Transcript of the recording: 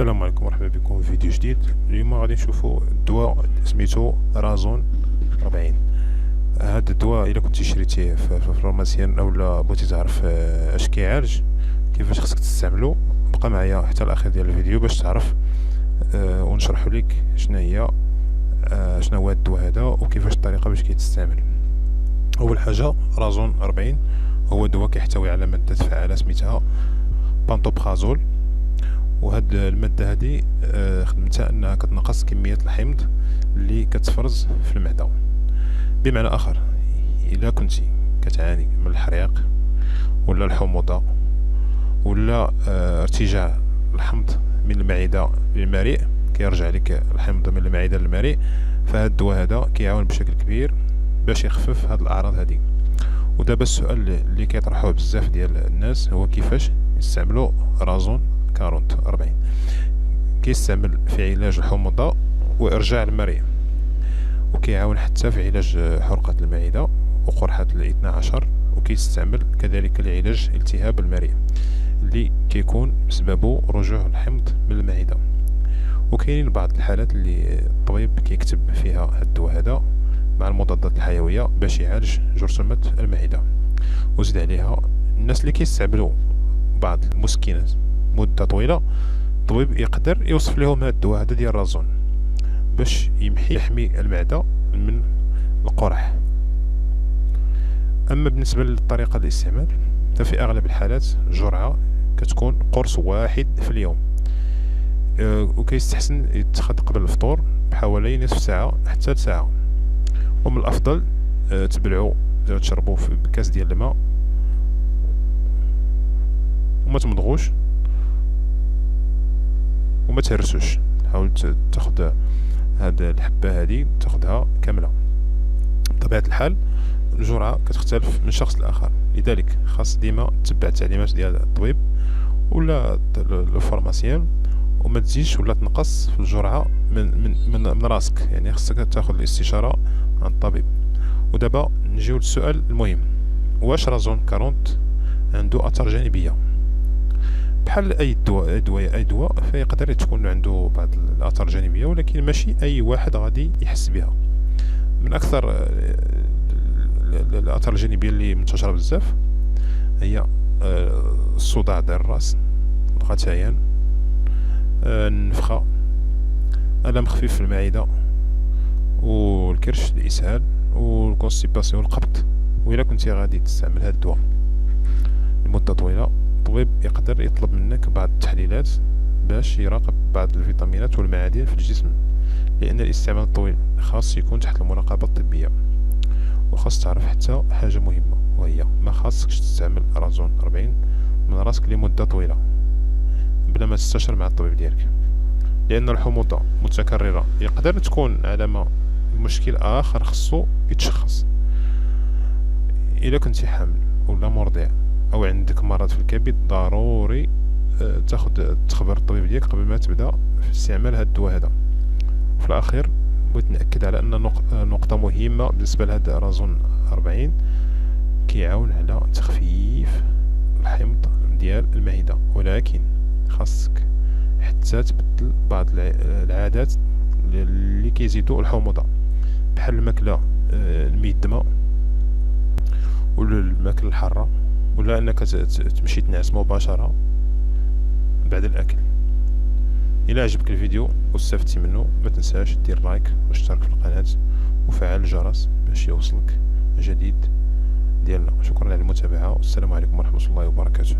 السلام عليكم، مرحبا بكم في فيديو جديد. اليوم غادي نشوفوا دواء سميتو رازون 40. هذا الدواء الا كنتي شريتيه في الفارماسيان اولا بغيتي تعرف اش كيعالج، كيفاش خصك تستعملو، بقى معايا حتى الاخير ديال الفيديو باش تعرف ونشرح لك شنو هو هذا الدواء هذا وكيفاش الطريقه باش كيتستعمل. اول حاجه رازون 40 هو دواء كيحتوي على ماده فعاله سميتها بانتوبرازول، وهاد الماده هذه خدمتها انها كتنقص كميه الحمض اللي كتفرز في المعده. بمعنى اخر، الا كنتي كتعاني من الحريق ولا الحموضه ولا ارتجاع الحمض من المعده للمريء، كيرجع لك الحمض من المعده للمريء، فهاد الدواء هذا كيعاون بشكل كبير باش يخفف هاد الاعراض هذه. ودابا السؤال اللي كيطرحوه بزاف ديال الناس هو كيفاش يستعملوا رازون 40. كيستعمل في علاج الحموضه وارجاع المريء، وكيعاون حتى في علاج حرقه المعده وقرحه الاثنى عشر، وكيستعمل كذلك لعلاج التهاب المريء اللي كيكون بسببه رجوع الحمض من المعده. وكاينين بعض الحالات اللي الطبيب كيكتب فيها هاد الدواء هذا مع المضادات الحيويه باش يعالج جرثومه المعده. وزيد عليها الناس اللي كيستعملوا بعض المسكنات مده طويله، الطبيب يقدر يوصف لهم هذا الدواء هذا ديال رازون باش يحمي المعده من القرح. اما بالنسبه لطريقه الاستعمال، ففي اغلب الحالات الجرعه كتكون قرص واحد في اليوم، وكيستحسن يتخذ قبل الفطور بحوالي نصف ساعه حتى ساعه. ومن الافضل تبلعوا تشربوا في بكاس ديال الماء وما تمضغوش وما تهرسوش. حاول تاخذ هاد الحبه هذه تاخذها كامله. بطبيعه الحال الجرعه كتختلف من شخص لاخر، لذلك خاص ديما تتبع التعليمات ديال الطبيب ولا الفارماسيان، وما تزيدش ولا تنقص في الجرعه من راسك، يعني خصك تاخذ الاستشاره عن الطبيب. ودابا نجيو للسؤال المهم، واش رازون 40 عنده اثار جانبيه؟ بحال اي دواء فيقدر تكون عنده بعض الاثار الجانبيه، ولكن ماشي اي واحد غادي يحس بها. من اكثر الاثار الجانبيه اللي منتشره بزاف هي الصداع ديال الراس، الغثيان، النفخه، الم خفيف في المعده، والكرش، الاسهال، والكونستيباسيون، القبض. واذا كنتي غادي تستعمل هذا الدواء لمده طويله، الطبيب يقدر يطلب منك بعض التحليلات باش يراقب بعض الفيتامينات والمعادن في الجسم، لان الاستعمال الطويل خاص يكون تحت المراقبه الطبيه. وخاص تعرف حتى حاجه مهمه، وهي ما خاصكش تستعمل رازون 40 من راسك لمده طويله بلا ما تستشر مع الطبيب ديالك، لان الحموضه متكرره يقدر تكون علامه مشكل اخر خصو يتشخص. الا كنتي حامل ولا مرضع او عندك مرض في الكبد، ضروري تخبر الطبيب ديالك قبل ما تبدا في استعمال هذا الدواء هذا. في الاخير بغيت ناكد على ان نقطه مهمه بالنسبه لهذا رازون 40، كيعاون على تخفيف الحمض ديال المعده، ولكن خاصك حتى تبدل بعض العادات اللي كيزيدوا الحموضه، بحال الماكله الميدمه ولا الماكله الحاره، ولا انك تمشي تنعس مباشره بعد الاكل. الى عجبك الفيديو واستفدتي منه، ما تنساش دير لايك واشترك في القناه وفعل الجرس باش يوصلك جديد ديالنا. شكرا على المتابعه، والسلام عليكم ورحمه الله وبركاته.